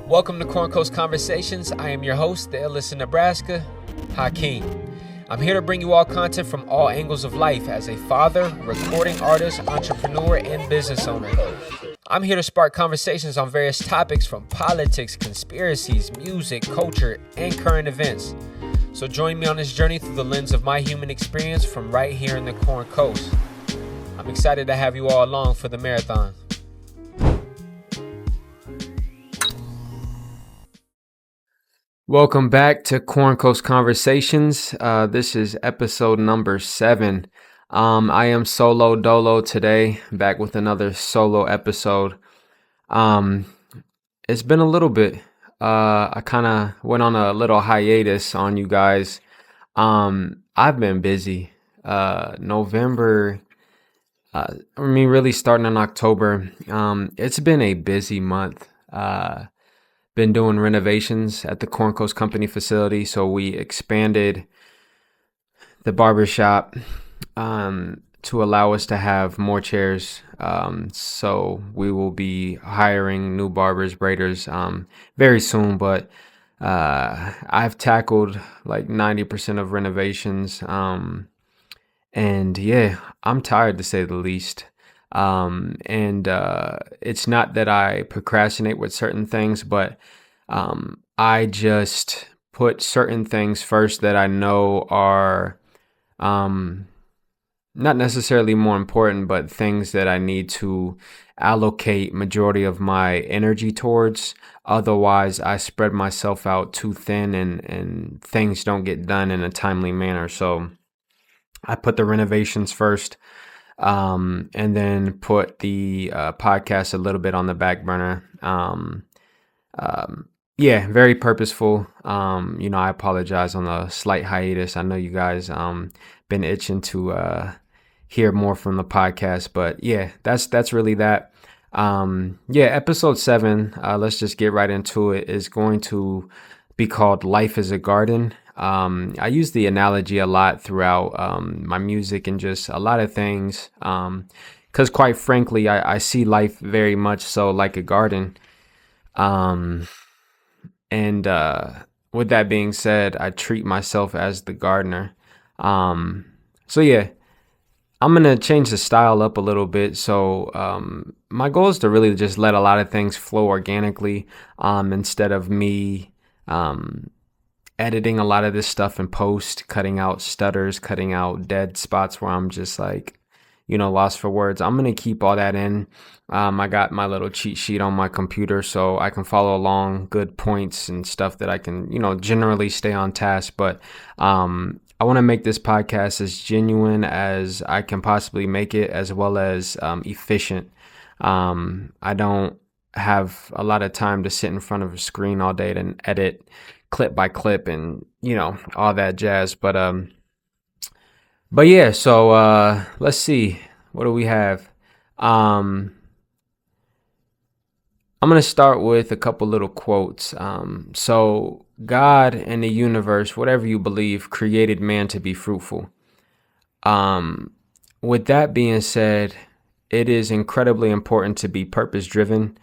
Welcome to Corn Coast Conversations. I am your host, the illest in Nebraska, HAKIM. I'm here to bring you all content from all angles of life as a father, recording artist, entrepreneur, and business owner. I'm here to spark conversations on various topics from politics, conspiracies, music, culture, and current events. So join me on this journey through the lens of my human experience from right here in the Corn Coast. I'm excited to have you all along for the marathon. Welcome back to Corn Coast Conversations. This is episode number 7. I am solo dolo today, back with another solo episode. It's been a little bit. I kind of went on a little hiatus on you guys. I've been busy. November, really starting in October. It's been a busy month. Been doing renovations at the Corn Coast Company facility, so we expanded the barbershop to allow us to have more chairs. So we will be hiring new barbers, braiders very soon, but I've tackled like 90% of renovations. And yeah, I'm tired to say the least. It's not that I procrastinate with certain things, but I just put certain things first that I know are not necessarily more important, but things that I need to allocate majority of my energy towards. Otherwise, I spread myself out too thin and things don't get done in a timely manner. So I put the renovations first. And then put the podcast a little bit on the back burner. Very purposeful. I apologize on the slight hiatus. I know you guys been itching to hear more from the podcast, but yeah, that's really that. Episode 7. Let's just get right into it. Is going to be called "Life is a Garden." I use the analogy a lot throughout my music and just a lot of things, because quite frankly, I see life very much so like a garden. With that being said, I treat myself as the gardener. I'm going to change the style up a little bit. So my goal is to really just let a lot of things flow organically instead of me editing a lot of this stuff in post, cutting out stutters, cutting out dead spots where I'm just like, lost for words. I'm going to keep all that in. I got my little cheat sheet on my computer so I can follow along good points and stuff that I can, generally stay on task. But I want to make this podcast as genuine as I can possibly make it, as well as efficient. I don't have a lot of time to sit in front of a screen all day and edit clip by clip and all that jazz, but yeah, so let's see, what do we have? I'm gonna start with a couple little quotes. So God and the universe, whatever you believe, created man to be fruitful. With that being said, it is incredibly important to be purpose driven.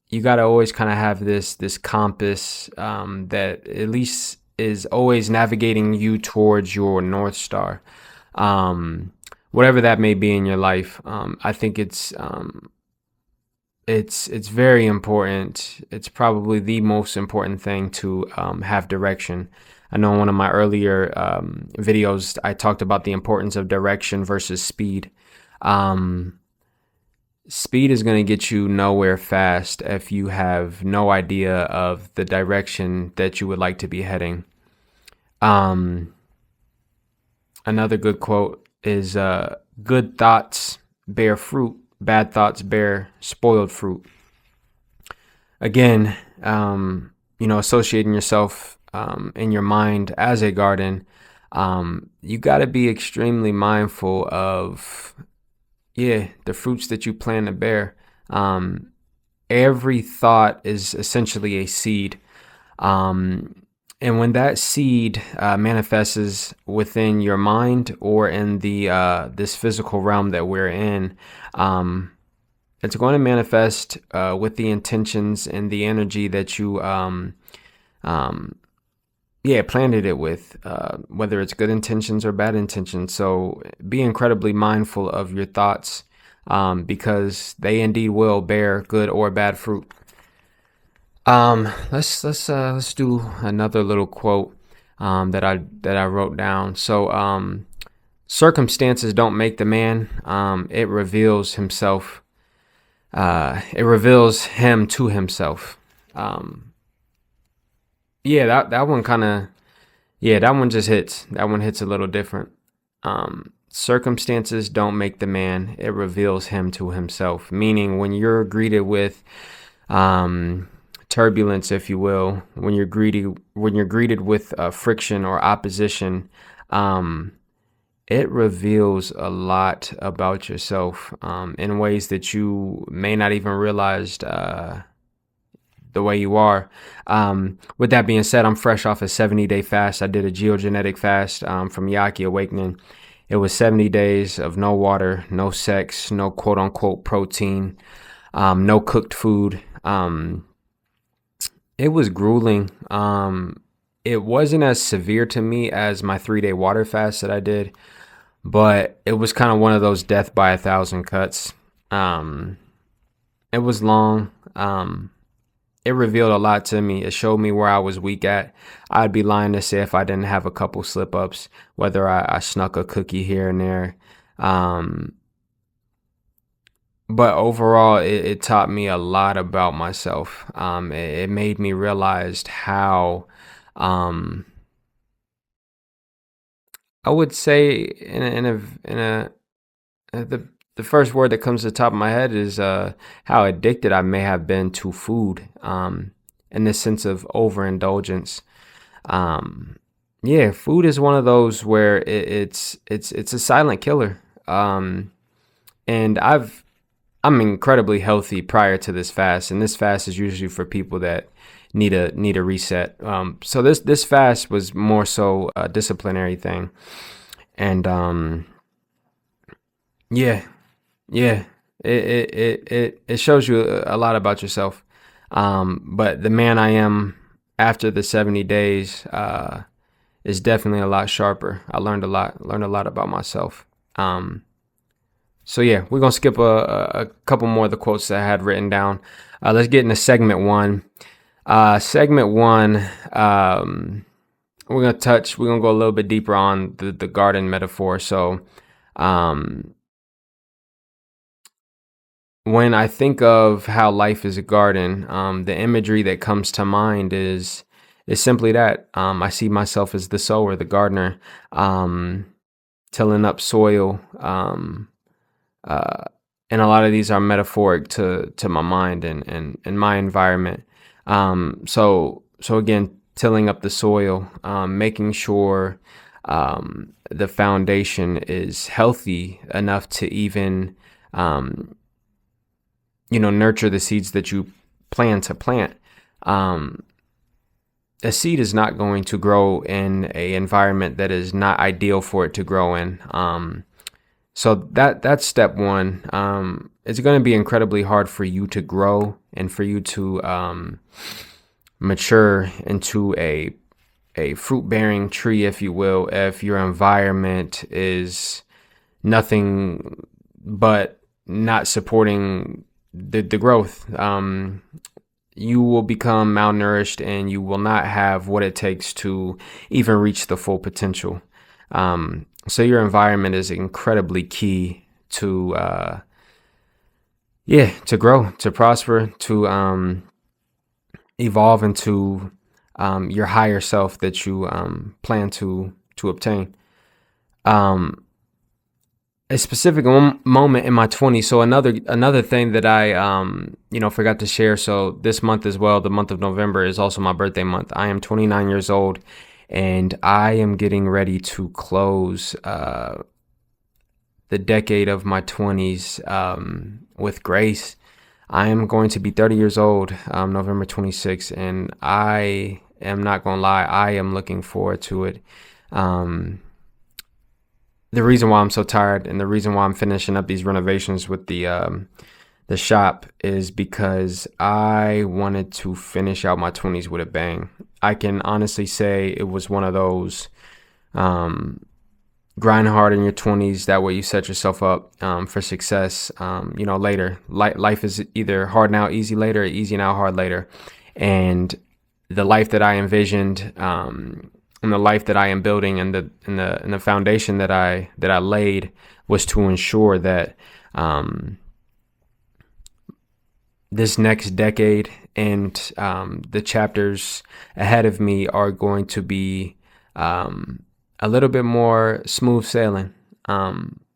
You got to always kind of have this compass that at least is always navigating you towards your North Star, whatever that may be in your life. I think it's very important. It's probably the most important thing to have direction. I know in one of my earlier videos, I talked about the importance of direction versus speed. Speed is going to get you nowhere fast if you have no idea of the direction that you would like to be heading. Another good quote is, good thoughts bear fruit, bad thoughts bear spoiled fruit. Again, associating yourself in your mind as a garden, you got to be extremely mindful of the fruits that you plan to bear. Every thought is essentially a seed. And when that seed manifests within your mind or in the this physical realm that we're in, it's going to manifest with the intentions and the energy that you um, planted it with, whether it's good intentions or bad intentions. So be incredibly mindful of your thoughts, because they indeed will bear good or bad fruit. Let's do another little quote that I wrote down. So circumstances don't make the man. It reveals himself. It reveals him to himself. Um, yeah, that one kind of, yeah, that one just hits. That one hits a little different. Circumstances don't make the man. It reveals him to himself. Meaning, when you're greeted with um, turbulence, if you will, when you're greeted with friction or opposition, um, it reveals a lot about yourself in ways that you may not even realized. The way you are. With that being said, I'm fresh off a 70-day fast. I did a geogenetic fast from Yaki Awakening. It was 70 days of no water, no sex, no quote unquote protein, no cooked food. It was grueling. It wasn't as severe to me as my 3-day water fast that I did, but it was kind of one of those death by 1,000 cuts. It was long. It revealed a lot to me. It showed me where I was weak at. I'd be lying to say if I didn't have a couple slip ups, whether I snuck a cookie here and there. Um, but overall, it taught me a lot about myself. It made me realize how, um, I would say the first word that comes to the top of my head is how addicted I may have been to food, in the sense of overindulgence. Um, yeah, food is one of those where it's a silent killer. And I'm incredibly healthy prior to this fast, and this fast is usually for people that need a reset. So this fast was more so a disciplinary thing, and yeah, yeah, it shows you a lot about yourself. But the man I am after the 70 days is definitely a lot sharper. I learned a lot about myself. So yeah, we're gonna skip a couple more of the quotes that I had written down. Let's get into segment one. Segment one, we're gonna go a little bit deeper on the garden metaphor. So, um, when I think of how life is a garden, the imagery that comes to mind is simply that. I see myself as the sower, the gardener, um, tilling up soil. Uh, and a lot of these are metaphoric to my mind and my environment. So again, tilling up the soil, making sure the foundation is healthy enough to even um, nurture the seeds that you plan to plant. Um, a seed is not going to grow in a environment that is not ideal for it to grow in. So that's step one. It's going to be incredibly hard for you to grow and for you to mature into a fruit bearing tree, if you will, if your environment is nothing but not supporting the growth. You will become malnourished and you will not have what it takes to even reach the full potential. So your environment is incredibly key to, to grow, to prosper, to evolve into your higher self that you plan to obtain. A specific moment in my 20s. So another thing that I forgot to share. So this month as well, the month of November, is also my birthday month. I am 29 years old, and I am getting ready to close the decade of my 20s with grace. I am going to be 30 years old November 26th, and I am not going to lie, I am looking forward to it. The reason why I'm so tired and the reason why I'm finishing up these renovations with the the shop is because I wanted to finish out my 20s with a bang. I can honestly say it was one of those um, grind hard in your 20s. That way you set yourself up for success, later. Life is either hard now, easy later, or easy now, hard later. And the life that I envisioned, and the life that I am building, and the foundation that I laid was to ensure that this next decade and the chapters ahead of me are going to be a little bit more smooth sailing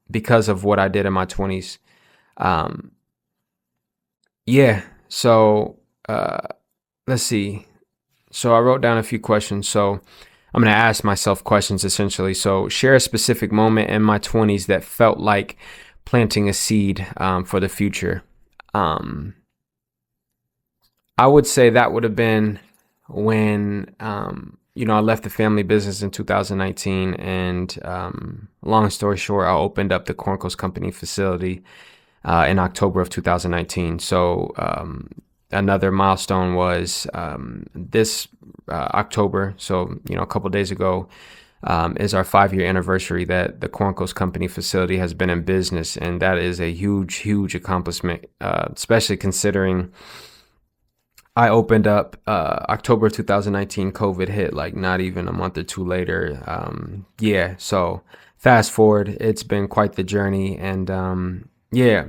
because of what I did in my 20s. Um, yeah, so let's see. So I wrote down a few questions. So I'm going to ask myself questions essentially. So share a specific moment in my 20s that felt like planting a seed for the future. I would say that would have been when, I left the family business in 2019. And long story short, I opened up the Corncos Company facility in October of 2019. So another milestone was this October. So, a couple days ago is our 5-year anniversary that the Corncos Company facility has been in business. And that is a huge, huge accomplishment, especially considering I opened up October 2019. COVID hit like not even a month or two later. So fast forward, it's been quite the journey, and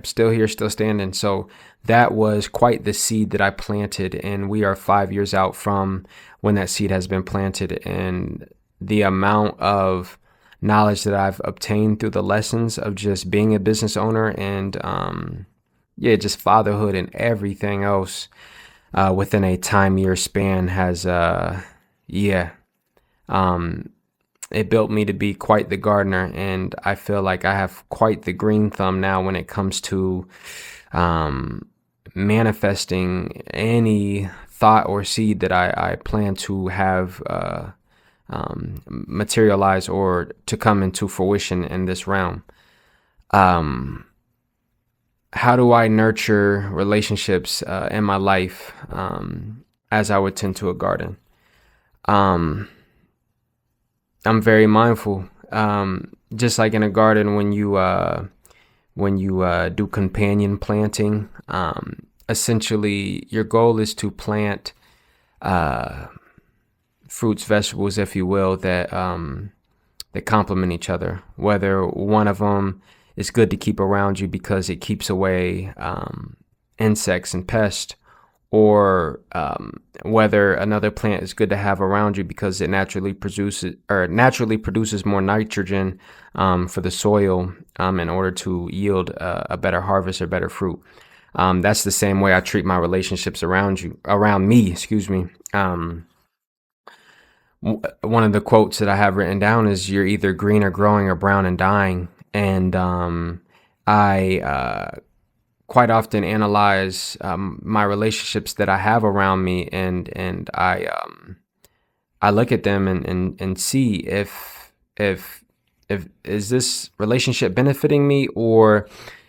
still here, still standing. So that was quite the seed that I planted, and we are 5 years out from when that seed has been planted. And the amount of knowledge that I've obtained through the lessons of just being a business owner and just fatherhood and everything else within a time year span has it built me to be quite the gardener. And I feel like I have quite the green thumb now when it comes to manifesting any thought or seed that I plan to have materialize or to come into fruition in this realm. How do I nurture relationships in my life as I would tend to a garden? I'm very mindful. Just like in a garden, when you do companion planting, essentially your goal is to plant fruits, vegetables, if you will, that complement each other. Whether one of them is good to keep around you because it keeps away insects and pests, or whether another plant is good to have around you because it naturally produces more nitrogen for the soil in order to yield a better harvest or better fruit. That's the same way I treat my relationships around me. Excuse me. One of the quotes that I have written down is, "You're either green or growing or brown and dying." And I quite often analyze my relationships that I have around me, and I look at them and see if is this relationship benefiting me, or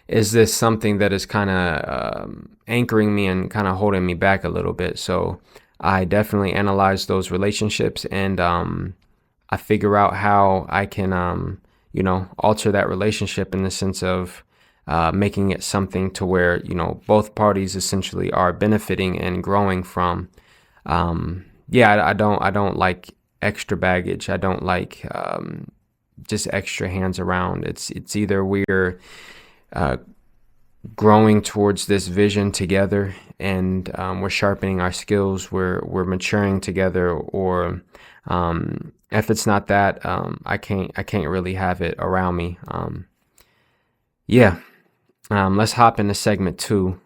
is this something that is kind of anchoring me and kind of holding me back a little bit. So I definitely analyze those relationships, and I figure out how I can alter that relationship in the sense of making it something to where, both parties essentially are benefiting and growing from. I don't like extra baggage. I don't like just extra hands around. It's either we're growing towards this vision together, and we're sharpening our skills, we're maturing together, or if it's not that, I can't really have it around me. Let's hop into segment two.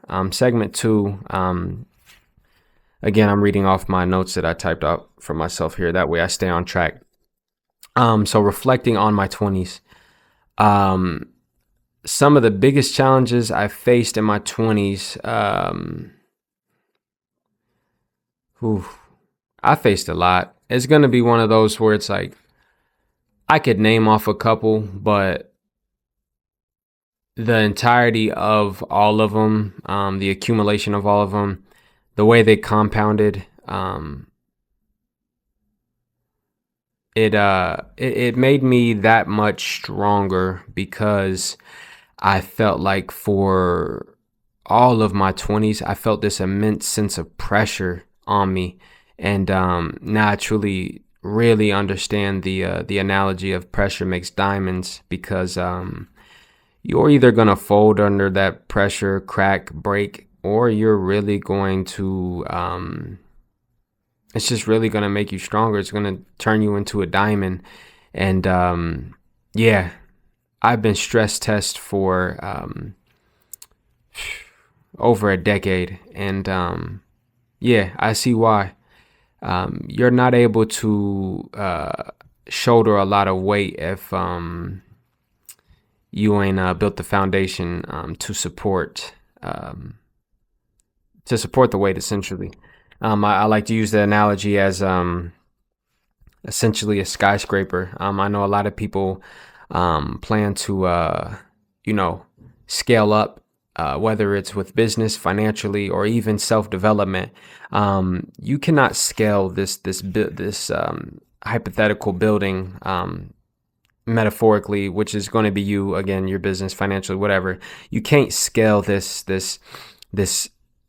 Again, I'm reading off my notes that I typed out for myself here. That way I stay on track. So reflecting on my 20s. Some of the biggest challenges I faced in my 20s, I faced a lot. It's going to be one of those where it's like, I could name off a couple, but the entirety of all of them, the accumulation of all of them, the way they compounded, it made me that much stronger because I felt like for all of my 20s, I felt this immense sense of pressure on me. And now I truly, really understand the analogy of pressure makes diamonds because you're either going to fold under that pressure, crack, break, or you're really going to, it's just really going to make you stronger. It's going to turn you into a diamond. And yeah, I've been stress test for over a decade. And yeah, I see why. You're not able to shoulder a lot of weight if you ain't built the foundation to support the weight. Essentially, I like to use the analogy as essentially a skyscraper. I know a lot of people plan to you know scale up, whether it's with business, financially, or even self development. You cannot scale this hypothetical building. Metaphorically, which is going to be you again, your business, financially, whatever. You can't scale this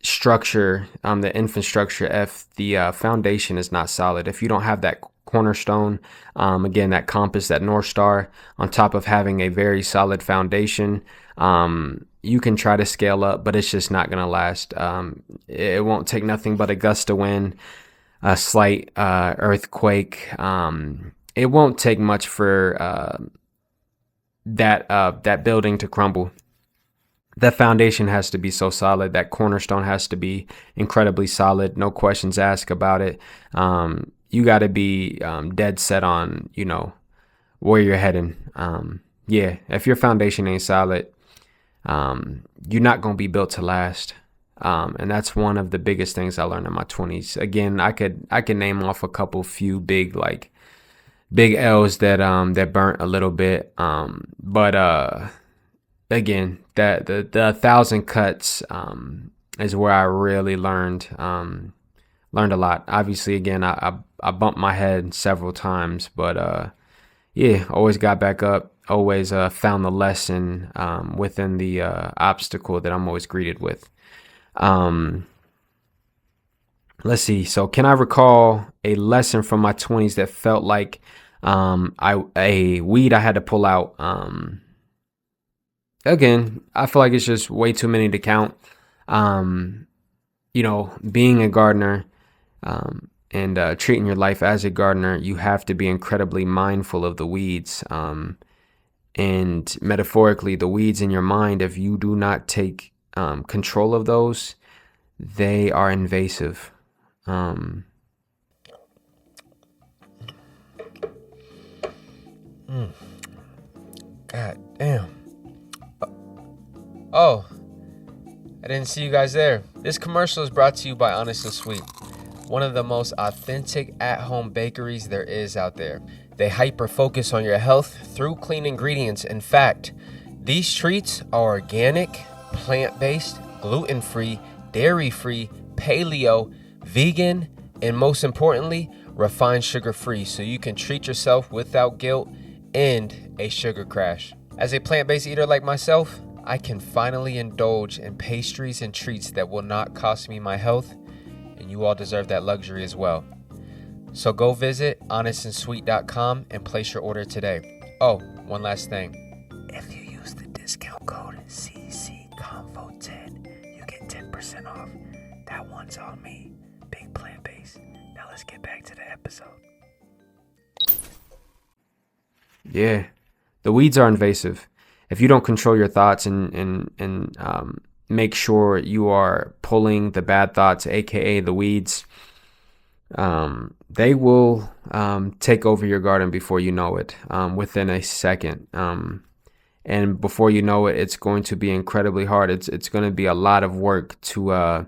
structure, the infrastructure, if the foundation is not solid. If you don't have that cornerstone, again, that compass, that North Star, on top of having a very solid foundation, you can try to scale up, but it's just not going to last. It won't take nothing but a gust of wind, a slight earthquake. It won't take much for that building to crumble. That foundation has to be so solid. That cornerstone has to be incredibly solid. No questions asked about it. You got to be dead set on, where you're heading. Yeah, if your foundation ain't solid, you're not going to be built to last. And that's one of the biggest things I learned in my 20s. Again, I could name off a few big L's that burnt a little bit. But again, that the 1,000 cuts is where I really learned a lot. Obviously, again, I bumped my head several times, but yeah, always got back up. Always found the lesson within the obstacle that I'm always greeted with. Let's see. So, can I recall a lesson from my 20s that felt like a weed I had to pull out? Again, I feel like it's just way too many to count. Being a gardener and treating your life as a gardener, you have to be incredibly mindful of the weeds. And metaphorically, the weeds in your mind, if you do not take control of those, they are invasive. God damn. Oh, I didn't see you guys there. This commercial is brought to you by Honest and Sweet, one of the most authentic at-home bakeries there is out there. They hyper-focus on your health through clean ingredients. In fact, these treats are organic, plant-based, gluten-free, dairy-free, paleo, vegan, and most importantly, refined sugar-free, so you can treat yourself without guilt and a sugar crash. As a plant-based eater like myself, I can finally indulge in pastries and treats that will not cost me my health, and you all deserve that luxury as well. So go visit honestandsweet.com and place your order today. Oh, one last thing. If you use the discount code CCConvo10, you get 10% off. That one's on me. Big plant-based. Now let's get back to the episode. Yeah, the weeds are invasive. If you don't control your thoughts and make sure you are pulling the bad thoughts, aka the weeds, they will take over your garden before you know it, within a second. And before you know it, it's going to be incredibly hard. It's going to be a lot of work to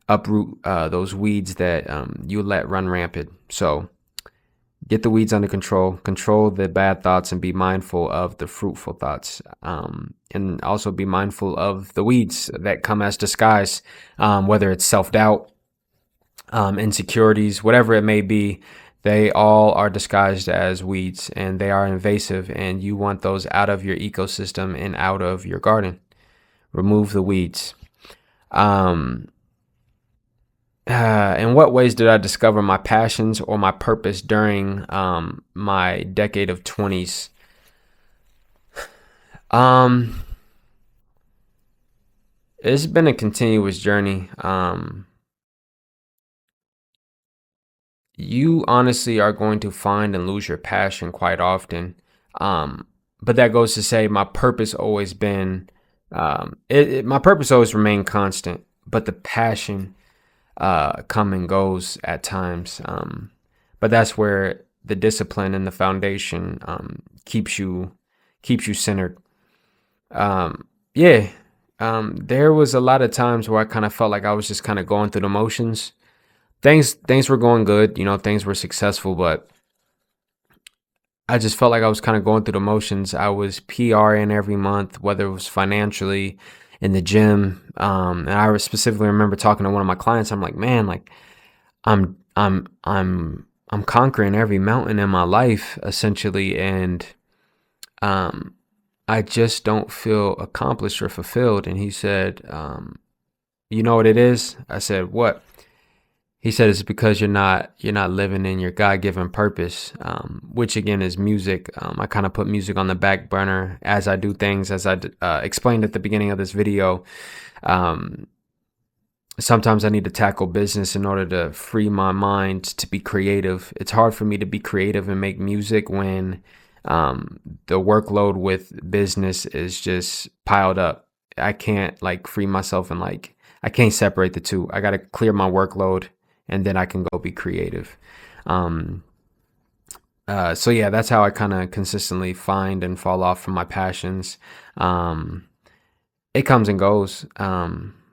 uproot those weeds that you let run rampant. So Get the weeds under control, control the bad thoughts, and be mindful of the fruitful thoughts. And also be mindful of the weeds that come as disguise, whether it's self-doubt, insecurities, whatever it may be. They all are disguised as weeds, and they are invasive, and you want those out of your ecosystem and out of your garden. Remove the weeds. In what ways did I discover my passions or my purpose during my decade of 20s? It's been a continuous journey. You honestly are going to find and lose your passion quite often. But that goes to say my purpose always been, my purpose always remained constant, but the passion come and goes at times. But that's where the discipline and the foundation keeps you centered. Yeah. There was a lot of times where I kind of felt like I was just kind of going through the motions. Things were going good, things were successful, but I just felt like I was kind of going through the motions. I was PRing every month, whether it was financially, in the gym. And I specifically remember talking to one of my clients. I'm like, man, like I'm conquering every mountain in my life essentially, and I just don't feel accomplished or fulfilled. And he said, you know what it is? I said, what? He said it's because you're not living in your God-given purpose, which again is music. I kind of put music on the back burner as I do things, as I explained at the beginning of this video. Sometimes I need to tackle business in order to free my mind to be creative. It's hard for me to be creative and make music when the workload with business is just piled up. I can't free myself and I can't separate the two. I got to clear my workload, and then I can go be creative. So yeah, that's how I kind of consistently find and fall off from my passions. It comes and goes.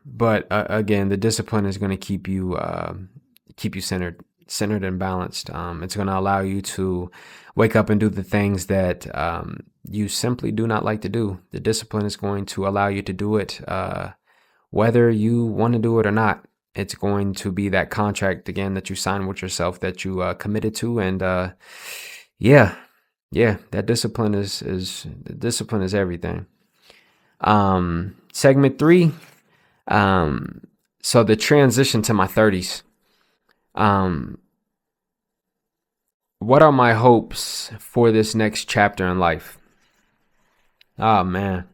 But again, the discipline is going to keep you centered and balanced. It's going to allow you to wake up and do the things that you simply do not like to do. The discipline is going to allow you to do it, whether you want to do it or not. It's going to be that contract again that you sign with yourself, that you committed to, and yeah, that discipline is everything. Segment 3. So the transition to my 30s. What are my hopes for this next chapter in life? Oh man.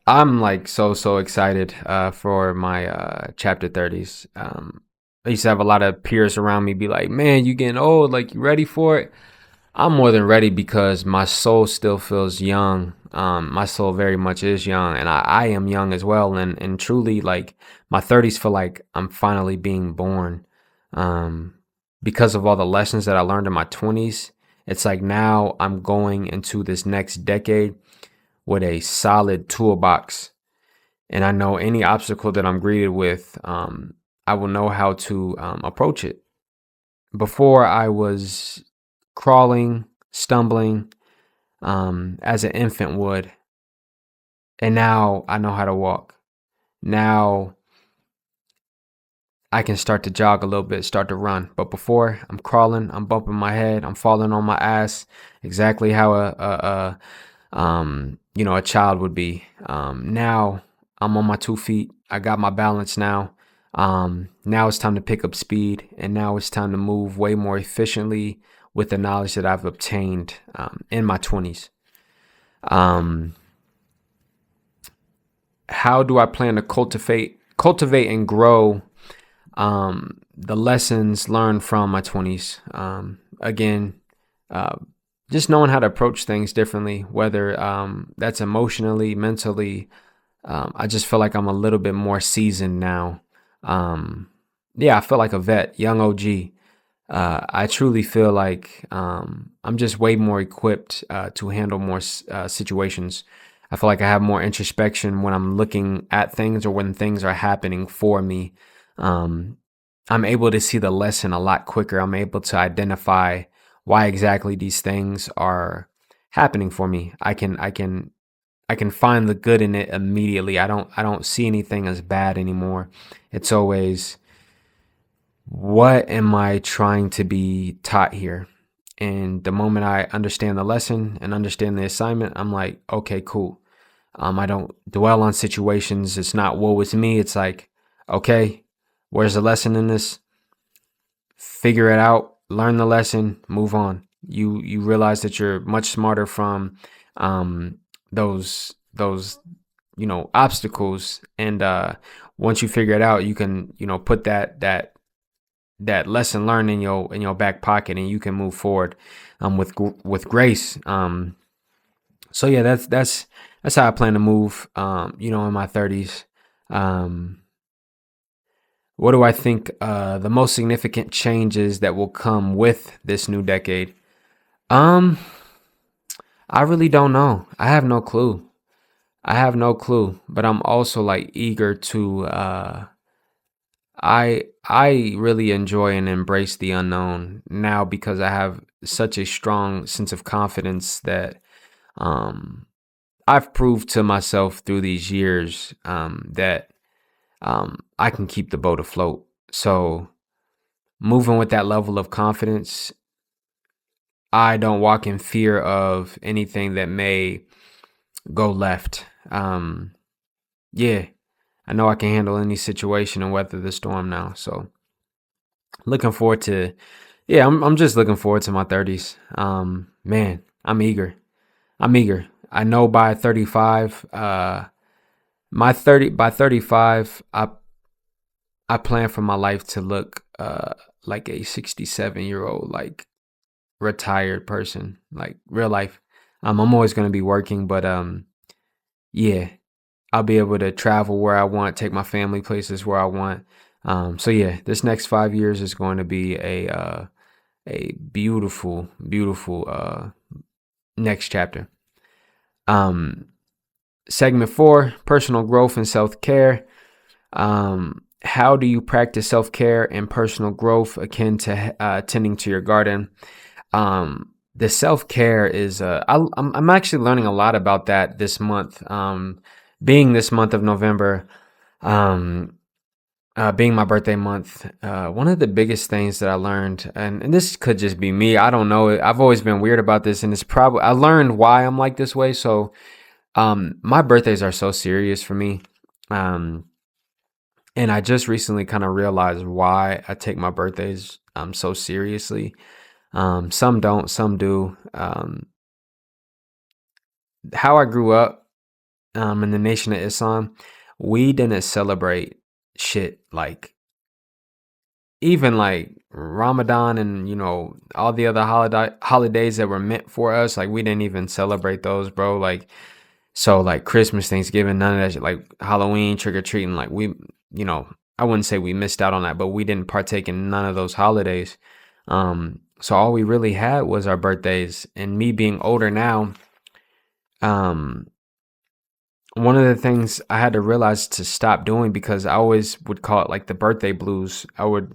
I'm so excited for my chapter 30s. I used to have a lot of peers around me be like, man, you getting old, like you ready for it? I'm more than ready because my soul still feels young. My soul very much is young, and I am young as well. And truly, my 30s feel like I'm finally being born. Because of all the lessons that I learned in my 20s, it's like now I'm going into this next decade with a solid toolbox. And I know any obstacle that I'm greeted with, I will know how to approach it. Before I was crawling, stumbling, as an infant would. And now I know how to walk. Now I can start to jog a little bit, start to run. But before, I'm crawling, I'm bumping my head, I'm falling on my ass, exactly how a child would be. Now I'm on my 2 feet. I got my balance now. Now it's time to pick up speed, and now it's time to move way more efficiently with the knowledge that I've obtained in my 20s. How do I plan to cultivate and grow the lessons learned from my 20s? Again, just knowing how to approach things differently, whether that's emotionally, mentally. I just feel like I'm a little bit more seasoned now. I feel like a vet, young OG. I truly feel like I'm just way more equipped to handle more situations. I feel like I have more introspection when I'm looking at things or when things are happening for me. I'm able to see the lesson a lot quicker. I'm able to identify why exactly these things are happening for me. I can find the good in it immediately. I don't see anything as bad anymore. It's always, what am I trying to be taught here? And the moment I understand the lesson and understand the assignment, I'm like, okay, cool. I don't dwell on situations. It's not woe is me. It's like, okay, where's the lesson in this? Figure it out, learn the lesson, move on. You realize that you're much smarter from um, those obstacles, and once you figure it out, you can put that lesson learned in your back pocket, and you can move forward with grace. So yeah, that's how I plan to move. In my 30s. Um, what do I think the most significant changes that will come with this new decade? Um, I really don't know. I have no clue. I have no clue, but I'm also like eager to I really enjoy and embrace the unknown now because I have such a strong sense of confidence that um I've proved to myself through these years that I can keep the boat afloat. So moving with that level of confidence, I don't walk in fear of anything that may go left. Yeah, I know I can handle any situation and weather the storm now. So looking forward to, yeah, I'm just looking forward to my 30s. Man, I'm eager. I'm eager. I know by 35, by 35, I plan for my life to look like a 67-year-old, like retired person, like real life. I'm always gonna be working, but yeah, I'll be able to travel where I want, take my family places where I want. So yeah, this next 5 years is going to be a beautiful, beautiful next chapter. Um, Segment 4: personal growth and self care. How do you practice self care and personal growth akin to tending to your garden? The self care is I'm actually learning a lot about that this month. Being this month of November, um, being my birthday month, one of the biggest things that I learned, and this could just be me, I don't know. I've always been weird about this, and it's probably I learned why I'm like this way. So, my birthdays are so serious for me. Um, and I just recently kind of realized why I take my birthdays so seriously. Some don't, some do. How I grew up in the Nation of Islam, we didn't celebrate shit like even like Ramadan and all the other holidays that were meant for us. Like we didn't even celebrate those, bro. Like so, like Christmas, Thanksgiving, none of that shit. Like Halloween, trick or treating, like I wouldn't say we missed out on that, but we didn't partake in none of those holidays. So all we really had was our birthdays. And me being older now, um, one of the things I had to realize to stop doing, because I always would call it like the birthday blues. I would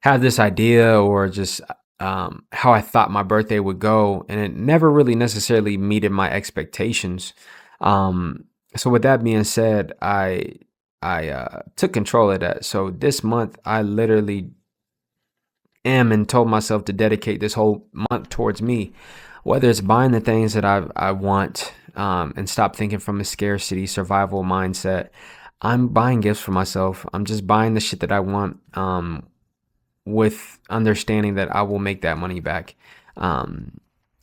have this idea or just how I thought my birthday would go, and it never really necessarily meted my expectations. So with that being said, I took control of that. So this month, I literally am and told myself to dedicate this whole month towards me, whether it's buying the things that I want, and stop thinking from a scarcity survival mindset. I'm buying gifts for myself. I'm just buying the shit that I want, with understanding that I will make that money back. I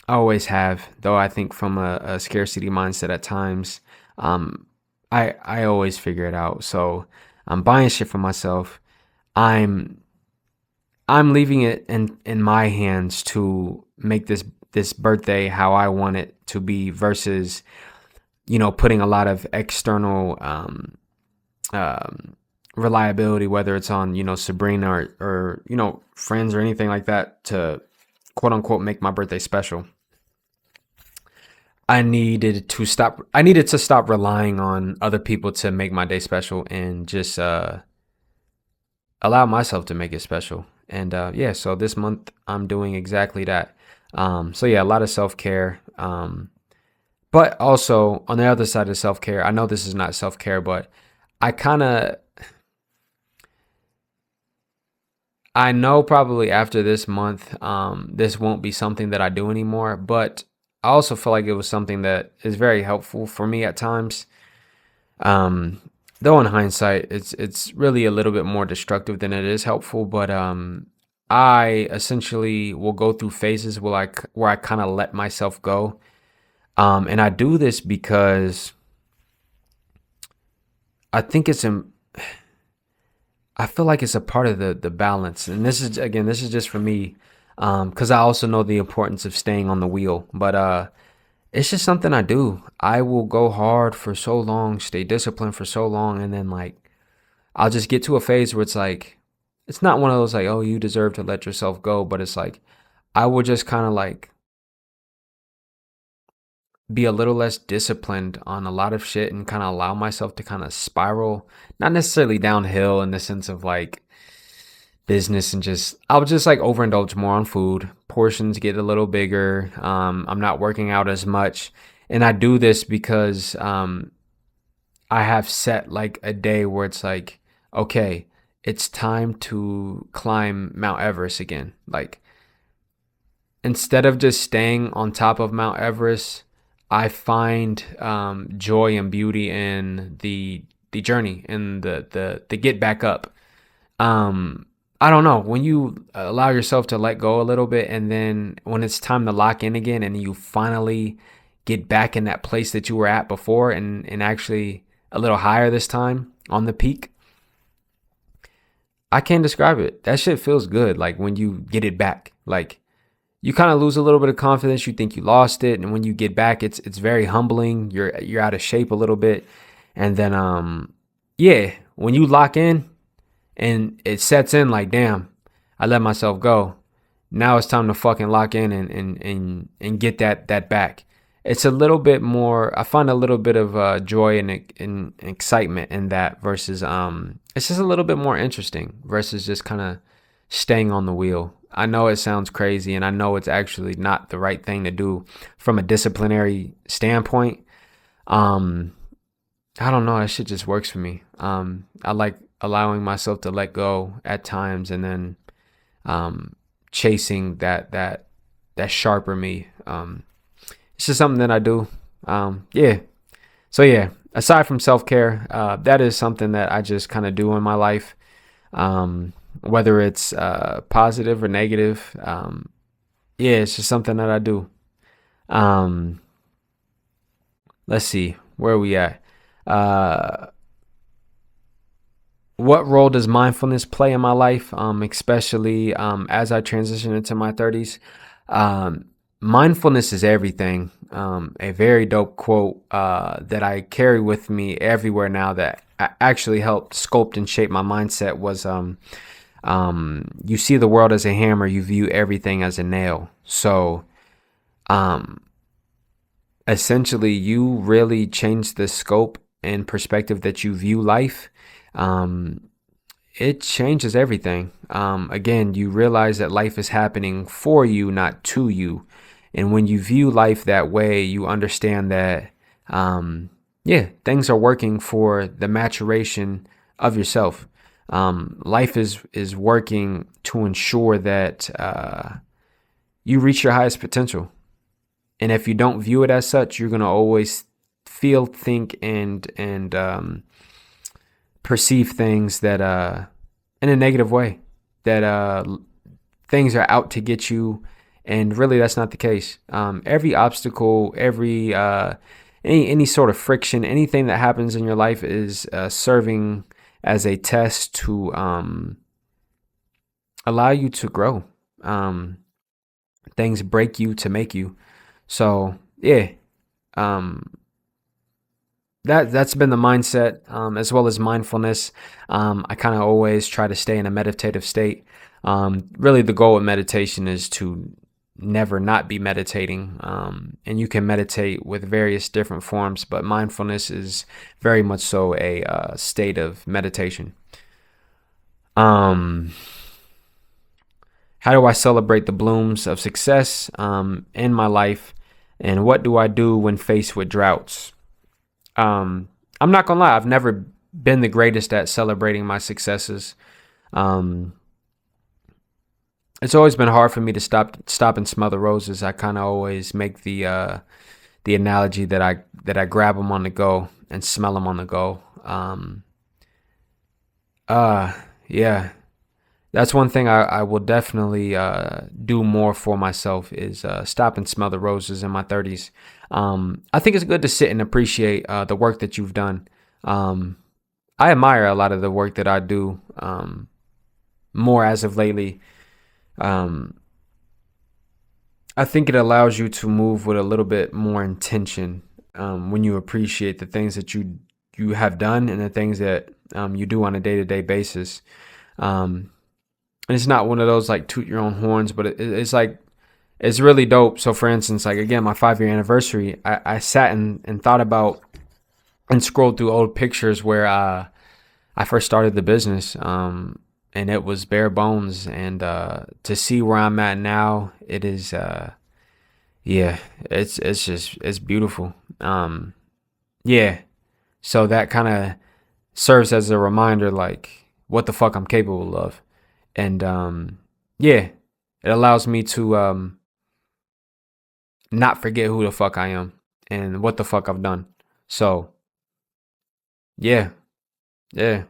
always have, though I think from a scarcity mindset at times. I always figure it out. So I'm buying shit for myself. I'm I'm leaving it in my hands to make this birthday how I want it to be versus putting a lot of external um, reliability, whether it's on Sabrina or friends or anything like that, to quote unquote make my birthday special. I needed to stop relying on other people to make my day special, and just allow myself to make it special. And yeah, so this month I'm doing exactly that. So yeah, a lot of self-care. But also on the other side of self-care, I know this is not self-care, but I kind of I know probably after this month, this won't be something that I do anymore, but I also feel like it was something that is very helpful for me at times. Um, though in hindsight, it's really a little bit more destructive than it is helpful. But I essentially will go through phases where I kind of let myself go, and I do this because I think I feel like it's a part of the balance. And this is just for me, because I also know the importance of staying on the wheel. But it's just something I do. I will go hard for so long, stay disciplined for so long, and then like I'll just get to a phase where it's like it's not one of those like, oh, you deserve to let yourself go, but it's like I will just kind of like be a little less disciplined on a lot of shit and kind of allow myself to kind of spiral, not necessarily downhill in the sense of like business, and just I'll just like overindulge more on food. Portions get a little bigger. I'm not working out as much. And I do this because I have set like a day where it's like, okay, it's time to climb Mount Everest again. Like instead of just staying on top of Mount Everest, I find joy and beauty in the journey and the get back up. I don't know, when you allow yourself to let go a little bit, and then when it's time to lock in again, and you finally get back in that place that you were at before, and actually a little higher this time on the peak. I can't describe it. That shit feels good. Like when you get it back, like you kind of lose a little bit of confidence. You think you lost it, and when you get back, it's very humbling. You're out of shape a little bit, and then yeah, when you lock in and it sets in, like damn, I let myself go. Now it's time to fucking lock in and get that back. It's a little bit more. I find a little bit of joy and excitement in that versus it's just a little bit more interesting versus just kind of staying on the wheel. I know it sounds crazy, and I know it's actually not the right thing to do from a disciplinary standpoint. Um, I don't know. That shit just works for me. I like allowing myself to let go at times, and then chasing that sharper me. It's just something that I do. Yeah. So yeah, aside from self-care, that is something that I just kind of do in my life. Whether it's positive or negative. Yeah, it's just something that I do. Um, let's see, where are we at? Uh, what role does mindfulness play in my life, especially as I transition into my 30s? Um, Mindfulness is everything. A very dope quote that I carry with me everywhere now that actually helped sculpt and shape my mindset was you see the world as a hammer, you view everything as a nail. So um, essentially, you really change the scope and perspective that you view life. Um, it changes everything. Again, you realize that life is happening for you, not to you. And when you view life that way, you understand that, yeah, things are working for the maturation of yourself. Life is working to ensure that you reach your highest potential. And if you don't view it as such, you're gonna always feel, think, and perceive things that in a negative way, that things are out to get you, and really that's not the case. Every obstacle, every any sort of friction, anything that happens in your life is serving as a test to allow you to grow. Things break you to make you. So yeah, um, that's been the mindset, as well as mindfulness. I kind of always try to stay in a meditative state. Really, the goal of meditation is to never not be meditating. And you can meditate with various different forms, but mindfulness is very much so a state of meditation. Um, how do I celebrate the blooms of success in my life? And what do I do when faced with droughts? I'm not gonna lie, I've never been the greatest at celebrating my successes. Um, it's always been hard for me to stop and smell the roses. I kind of always make the analogy that I grab them on the go and smell them on the go. Uh, yeah, that's one thing I will definitely do more for myself is stop and smell the roses in my 30s. I think it's good to sit and appreciate the work that you've done. Um, I admire a lot of the work that I do more as of lately. Um, I think it allows you to move with a little bit more intention when you appreciate the things that you have done and the things that you do on a day-to-day basis. Um, and it's not one of those like toot your own horns, but it's like it's really dope. So for instance, like again, my 5 year anniversary, I sat and thought about and scrolled through old pictures where I first started the business. And it was bare bones. And to see where I'm at now, it is yeah, it's beautiful. Yeah. So that kind of serves as a reminder, like what the fuck I'm capable of. And yeah, it allows me to not forget who the fuck I am and what the fuck I've done. So yeah, yeah.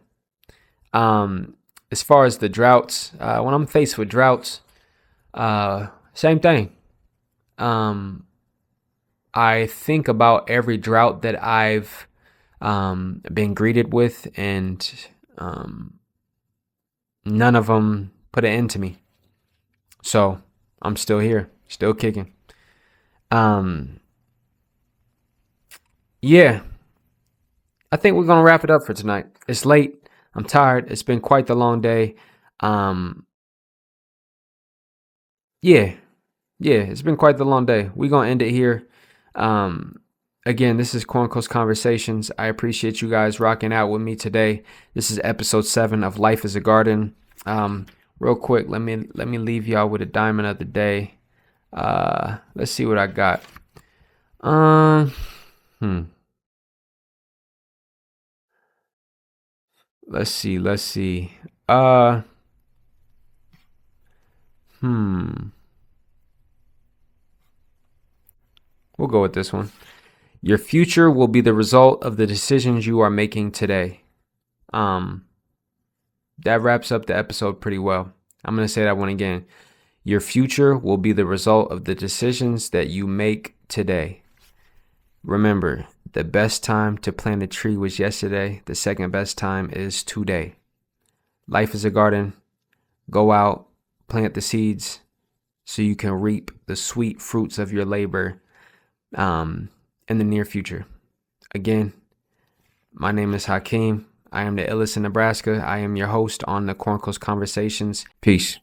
As far as the droughts, when I'm faced with droughts, same thing. Um, I think about every drought that I've been greeted with, and none of them put an end to me. So I'm still here, still kicking. Um, yeah, I think we're gonna wrap it up for tonight. It's late. I'm tired. It's been quite the long day. Um, yeah, yeah, it's been quite the long day. We're gonna end it here. Um, again, this is Cornco's Conversations. I appreciate you guys rocking out with me today. This is episode 7 of Life is a Garden. Real quick, let me leave y'all with a diamond of the day. Let's see what I got. Um, hmm. Let's see. Uh, hmm. We'll go with this one. Your future will be the result of the decisions you are making today. Um, that wraps up the episode pretty well. I'm going to say that one again. Your future will be the result of the decisions that you make today. Remember, the best time to plant a tree was yesterday. The second best time is today. Life is a garden. Go out, plant the seeds so you can reap the sweet fruits of your labor in the near future. Again, my name is HAKIM. I am the illest in Nebraska. I am your host on the Cornco's Conversations. Peace.